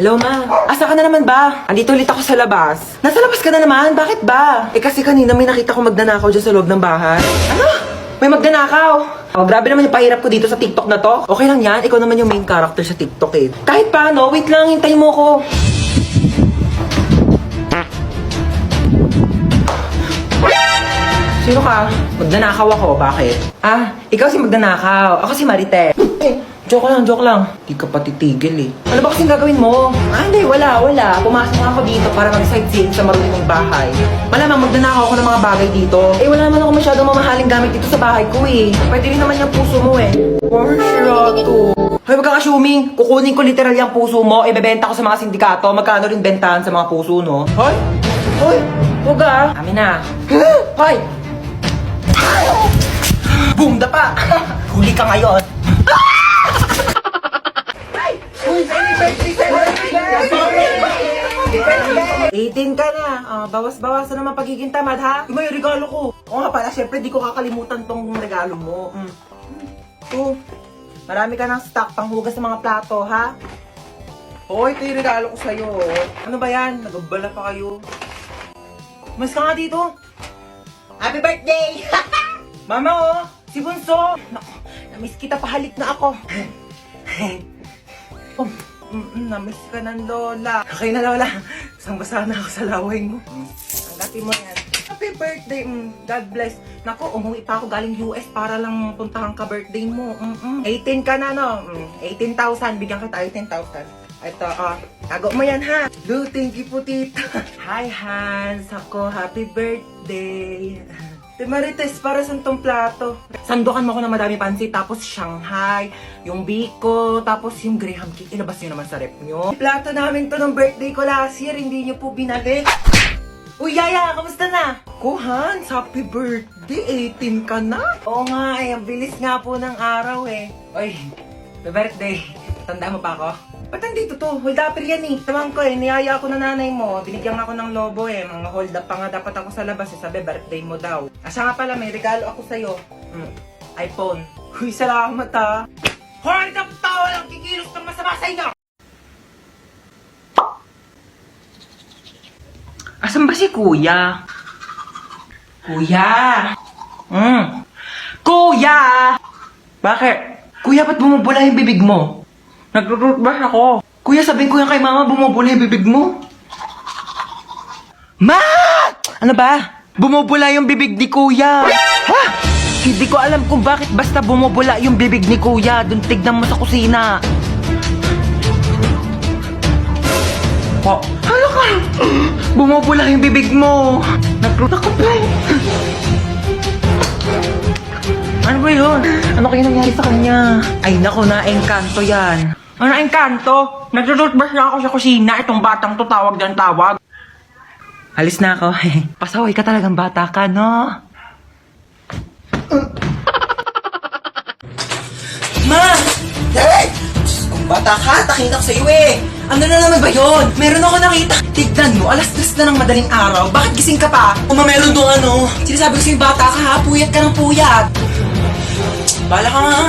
Hello, ma. Asa ka na naman ba? Andito ulit ako sa labas. Nasa labas ka na naman? Bakit ba? Eh kasi kanina may nakita ko magnanakaw dyan sa loob ng bahay. Ano? May magnanakaw? Oh, grabe naman yung pahirap ko dito sa TikTok na to. Okay lang yan. Ikaw naman yung main character sa TikTok eh. Kahit paano, wait lang. Hintayin mo ko. Sino ka? Magnanakaw ako. Bakit? Ah, ikaw si magnanakaw. Ako si Marite. Joke lang, joke lang. Di ka pa titigil eh. Ano ba kasing gagawin mo? Ah, hindi, wala. Pumasok nga ako dito para mag-sightseeing sa marunong mong bahay. Malamang magnanakaw ako ng mga bagay dito. Eh, wala naman ako masyadong mamahaling gamit dito sa bahay ko eh. Pwede rin naman yung puso mo eh. Porsyado. Hoy, wag kang assuming. Kukunin ko literal yung puso mo, ibebenta ko sa mga sindikato. Magkano rin bentahan sa mga puso, no? Hoy! Hoy! Huwag ah! Amin na. Hoy! Boom! Dapa! Huli ka ngayon. 18 ka na. Bawas-bawas na naman pagiging tamad, ha? Yung may regalo ko. Oo nga pala, syempre di ko kakalimutan tong regalo mo. Marami ka ng stock panghugas sa mga plato, ha? Oo, ito yung regalo ko sa'yo. Ano ba yan? Nagabala pa kayo. Mas ka nga dito. Happy birthday! Mama, oh! Si Bunso! Naku, namiss kita, pahalik na ako. Namiss ka ng lola. Okay na, lola. Basang-basa na ako sa laway mo. Tanggapin mo yan. Happy birthday. God bless. Naku, umuwi pa ako galing US para lang puntahan ka birthday mo. 18 ka na, no? 18,000. Bigyan kita 18,000. Ito, tago mo yan, ha? Lu, thank you po, tita. Hi, Hans. Ako, happy birthday. Te Marites, para sa tong plato. Sandukan mo ko na madami pansit, tapos Shanghai, yung biko, tapos yung Graham cake. Ilabas nyo naman sa rep nyo. Plato namin to ng birthday ko last year, hindi nyo po binalik. Uy, Yaya, kamusta na? Kuhan, happy birthday, 18 ka na? Oo nga, ang bilis nga po ng araw eh. Uy, happy birthday. Tandaan mo pa ako? Ba't nandito to? Hold upper yan eh. Tamang ko eh, niyaya ako ng nanay mo. Binigyan ako ng lobo eh. Mga hold up pa nga dapat ako sa labas eh. Sabi, birthday mo daw. Asa nga pala, may regalo ako sa'yo. iPhone. Uy, salamat ha. Hold up tao lang kikilos ng masama sa inyo! Asan ba si Kuya? Kuya! Kuya! Bakit? Kuya, ba't bumubula yung bibig mo? Nag-toothbrush ako. Kuya, sabihin ko yan kay mama, bumubula yung bibig mo. Ma! Ano ba? Bumubula yung bibig ni kuya. Ha? Hindi ko alam kung bakit basta bumubula yung bibig ni kuya. Doon tignan mo sa kusina. Oh, hala ka! Bumubula yung bibig mo. Nag-toothbrush ako. Ano ba yun? Ano kaya nangyari sa kanya? Ay nako, na-engkanto yan. Ano engkanto? Nag-toothbrush na ako sa kusina. Itong batang to tawag ng tawag. Alis na ako. Pasaway ka talagang bata ka, no? Ma! Hey! Kung bata ka, takinak sa'yo eh. Ano na naman ba yun? Meron ako nakita. Tignan mo, alas 3 na ng madaling araw. Bakit gising ka pa? Meron doon ano. Sinasabi ko sa'yo bata ka ha, puyat ka ng puyat. Bala ka nga.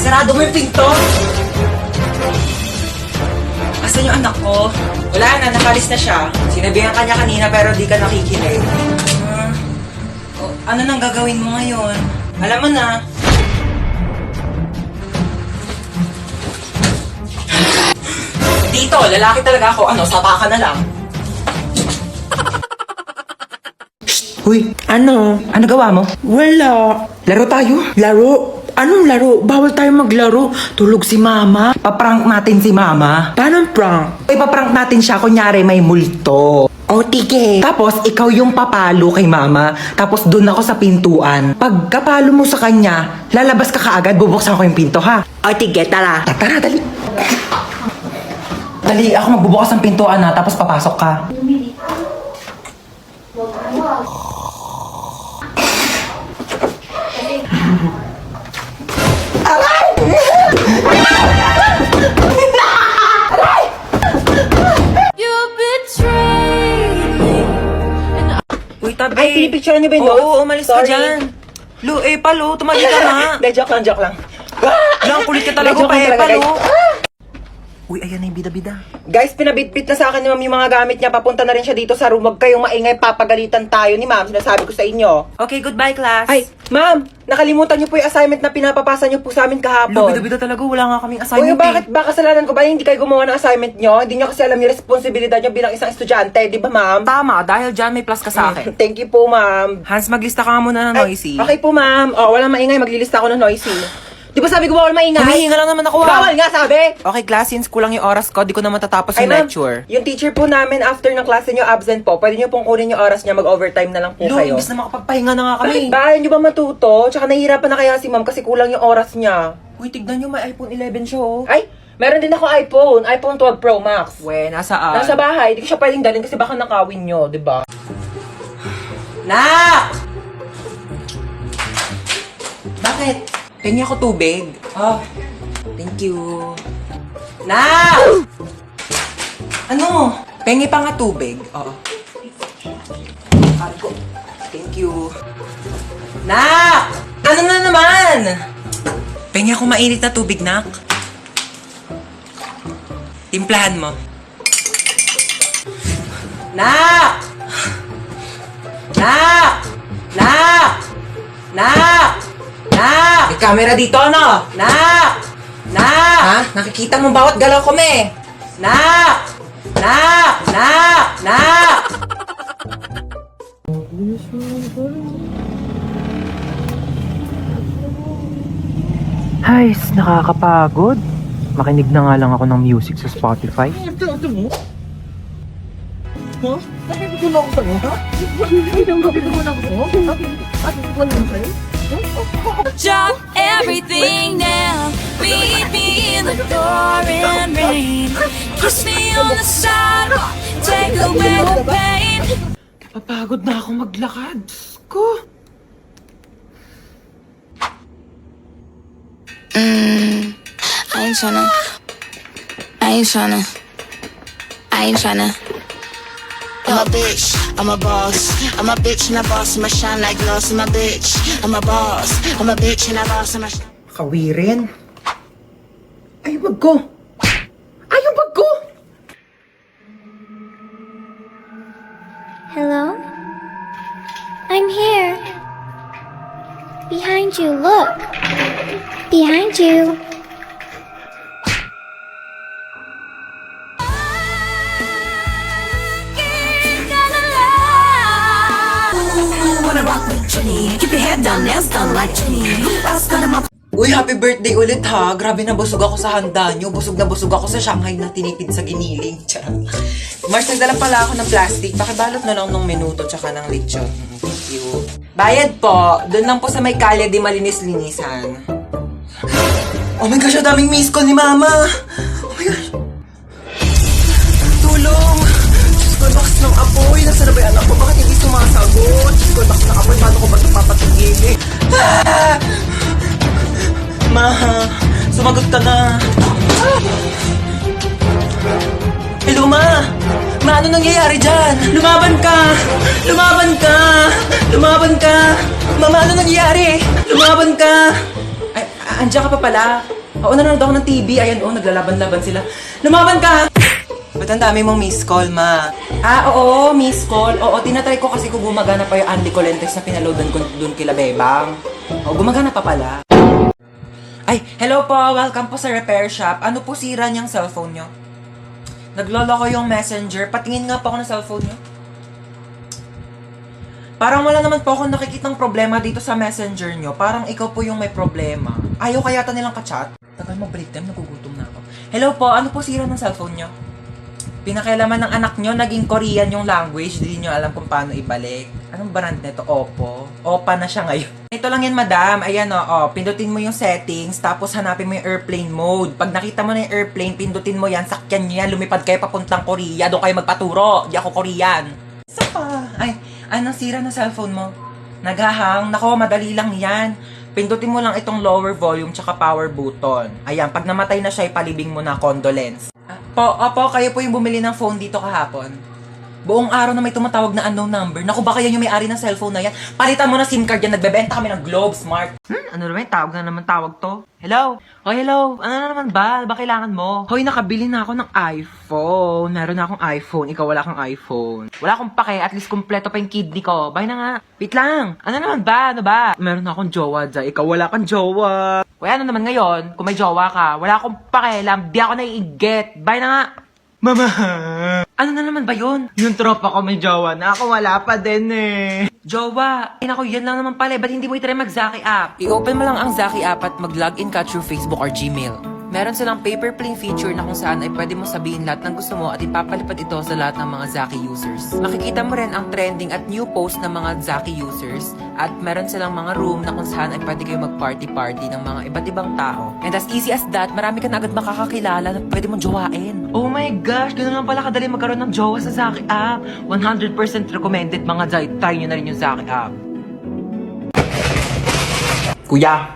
Sarado mo yung pinto. Asan yung anak ko? Wala na, nakalis na siya. Sinabihan ka niya kanina pero di ka nakikinig. Ano nang gagawin mo ngayon? Alam mo na. Dito, lalaki talaga ako. Ano, sapa ka na lang. Uy, ano? Ano gawa mo? Wala. Laro tayo? Laro? Anong laro? Bawal tayo maglaro. Tulog si mama. Paprank natin si mama. Paano prank? Ipaprank natin siya, kunyari may multo. O, tige. Tapos, ikaw yung papalo kay mama. Tapos, dun ako sa pintuan. Pag kapalo mo sa kanya, lalabas ka kaagad, bubuksan ko yung pinto, ha? O, tige, tara. Tara, dali. Dali, ako magbubukas ng pintuan, ha? Tapos, papasok ka. Uy, tabi. Ay, pinipicture niyo ba yun? Oo, umalis ka dyan. Lu, palo, tumali ka nga. Joke lang. Lang, kulit ka talaga pa, palo. Uy, ayan na yung bida-bida. Guys, pinabitbit na sa akin ni ma'am yung mga gamit niya. Papunta na rin siya dito sa room. Huwag kayong maingay, papagalitan tayo ni ma'am. Sinasabi ko sa inyo. Okay, goodbye class. Ay, ma'am, nakalimutan niyo po yung assignment na pinapapasa niyo po sa amin kahapon. Bida-bida talaga, wala nga kaming assignment. Uy, bakit ba kasalanan ko ba hindi kayo gumawa ng assignment niyo? Hindi niyo kasi alam yung responsibilidad niyo bilang isang estudyante, di ba ma'am? Tama, dahil dyan may plus ka sa akin. Thank you po, ma'am. Hans, maglista ka nga muna ng noisy. Okay po, ma'am. Oh, walang maingay, maglilista ako ng noisy. Di ba sabi ko bawal maingay? Humihinga lang naman ako. Bawal nga sabi! Okay, class, since kulang yung oras ko, di ko na matatapos yung lecture. Yung teacher po namin, after ng klase nyo absent po, pwede nyo pong kunin yung oras niya, mag-overtime na lang po kayo. Imbis na makapagpahinga na nga kami. Bakit ba? Nyo ba matuto? Tsaka nahihirapan na kaya si ma'am kasi kulang yung oras niya. Uy, tignan nyo, may iPhone 11 siya oh. Ay, meron din ako iPhone 12 Pro Max. We, nasaan? Nasa bahay, di ko siya pwedeng dalhin kasi baka nakawin nyo, di ba? Nak! Bakit? Pengi ako tubig. Oh, thank you. Nak! Ano? Pengi pa nga tubig. Oo. Ako. Thank you. Nak! Ano na naman? Pengi ako mainit na tubig, Nak. Timplahan mo. Nak! Nak! Nak! Nak! Nak! May camera dito, no? Nak! Nak! Ha? Nakikita mo bawat galaw ko, me? Nak! Nak! Nak! Nak! Ay, nakakapagod. Makinig na nga lang ako ng music sa Spotify. Ito mo? Ha? Nakinig ko na ako sa'yo, ha? Nakinig ko na ako sa'yo? Nakinig ko na ako sa'yo? Drop everything now. Meet me in the pouring rain. Kiss me on the sidewalk. Take away the pain. Napapagod na ako maglakad. Diyos ko. I ain't tryna. I'm a bitch, I'm a boss. I'm a bitch and a boss, I'ma shine like gloss. I'm a bitch, I'm a boss. I'm a bitch and a boss, I'ma shine. Kawirin. Ay, wag ko. Ay, yung bag ko. Hello? I'm here. Behind you, look. Behind you. Keep your head down, nails done like Janine. Who else gonna Uy, happy birthday ulit ha. Grabe na busog ako sa handa nyo. Busog na busog ako sa Shanghai na tinipid sa giniling. Mars, nagdala pala ako ng plastic. Pakibalot na lang ng minuto tsaka ng lechon. Thank you. Bayad po. Doon lang po sa may kalye di malinis-linisan. Oh my gosh, ang daming miss call ni Mama. Oh my gosh. Tulong. Diyos ko, lakas ng apoy. Nasaan na ba yung anak ko? Bakit hindi sumasagot? Diyos ko, lakas ng apoy. Paano ko ba ito papatigilin? Ah! Ma, sumagot ka na. Hello, Ma. Ma, ano nangyayari dyan? Lumaban ka! Lumaban ka! Lumaban ka! Mama, ano nangyayari? Lumaban ka! Ay, andiyan ka pa pala. Oo, nanonood ako ng TV. Ayan, naglalaban-laban sila. Lumaban ka! Ba't ang dami mong miss call, Ma? Ah, oo, miss call. Oo, tinatry ko kasi kung gumagana pa yung Andy Colentes na pinaloadan ko dun kila Bebang. Oo, gumagana pa pala. Ay, hello po. Welcome po sa repair shop. Ano po sira niyang cellphone niyo? Nagloloko yung messenger. Patingin nga po ako ng cellphone niyo. Parang wala naman po akong nakikitang problema dito sa messenger niyo. Parang ikaw po yung may problema. Ayaw kaya yata nilang ka-chat? Tagal mo break time, nagugutom na ako. Hello po, ano po sira ng cellphone niyo? Pinakailaman ng anak nyo, naging Korean yung language, hindi nyo alam kung paano ibalik. Anong brand nito? Oppo. Oppa na siya ngayon. Ito lang yan, madam. Ayan, pindutin mo yung settings, tapos hanapin mo yung airplane mode. Pag nakita mo na yung airplane, pindutin mo yan, sakyan nyo yan, lumipad kayo papuntang Korea, doon kayo magpaturo. Di ako Korean. Isa pa. Ay, anong sira ng cellphone mo? Naghahang? Nako, madali lang yan. Pindutin mo lang itong lower volume tsaka power button. Ayan, pag namatay na siya, ipalibing mo na condolence. Opo, kayo po yung bumili ng phone dito kahapon. Buong araw na may tumatawag na unknown number. Naku, baka yan yung may-ari ng cellphone na yan. Palitan mo na SIM card yan. Nagbebenta kami ng Globe Smart. Ano naman? Tawag na naman tawag to. Hello? Oh, hello. Ano na naman ba? Ba kailangan mo? Hoy, nakabili na ako ng iPhone. Meron na akong iPhone. Ikaw wala kang iPhone. Wala akong pake. At least kumpleto pa yung kidney ko. Bye na nga. Wait lang. Ano naman ba? Ano ba? Meron na akong jowa dyan. Ikaw wala kang jowa. Kaya ano naman ngayon? Kung may jowa ka, wala akong pakialam. Di ako naiigit. Bye na nga. Mama! Ano na naman ba yun? Yung tropa ko may jowa na ako wala pa din eh. Jowa! Ako, yan lang naman pala. Ba't hindi mo itry mag-Zaki app? I-open mo lang ang Zaki app at mag-login ka through Facebook or Gmail. Meron silang paper plane feature na kung saan ay pwede mo sabihin lahat ng gusto mo at ipapalipad ito sa lahat ng mga Zaki users. Makikita mo rin ang trending at new post ng mga Zaki users at meron silang mga room na kung saan ay pwede kayo mag-party-party ng mga iba't ibang tao. And as easy as that, marami ka na agad makakakilala na pwede mong jowain. Oh my gosh, ganoon lang pala kadali magkaroon ng jowa sa Zaki app. 100% recommended mga Zay. Try nyo na rin yung Zaki app. Kuya,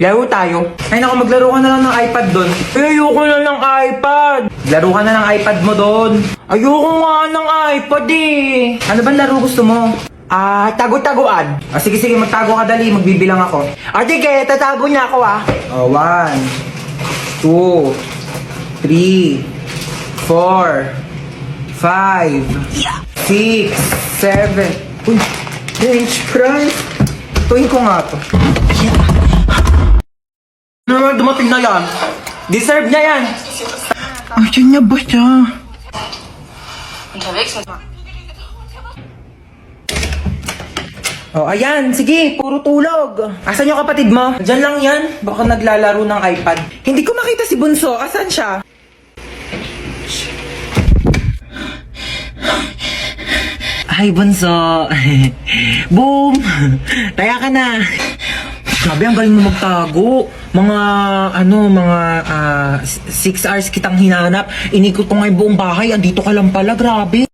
laro tayo. Ay naku, maglaro ka na lang ng iPad doon. Ayoko na ng iPad. Laro ka na ng iPad mo doon. Ayoko nga ng iPad eh. Ano bang laro gusto mo? Tago-taguan. Sige, magtago ka dali. Magbibilang ako. Sige, tatago niya ako 1, 2, 3, 4, 5, 6, 7. Uy, French fries. Tuwin ko nga to. Ano naman dumating na yan? Deserve niya yan! Ayan niya ba siya? Oh, ayan. Sige, puro tulog. Asan yung kapatid mo? Diyan lang yan. Baka naglalaro ng iPad. Hindi ko makita si Bunso. Asan siya? Hi, Bunso. Boom! Taya ka na. Sabi, ang galing mo magtago. Mga 6 hours kitang hinanap. Inikot ko nga yung buong bahay. Andito ka lang pala, grabe.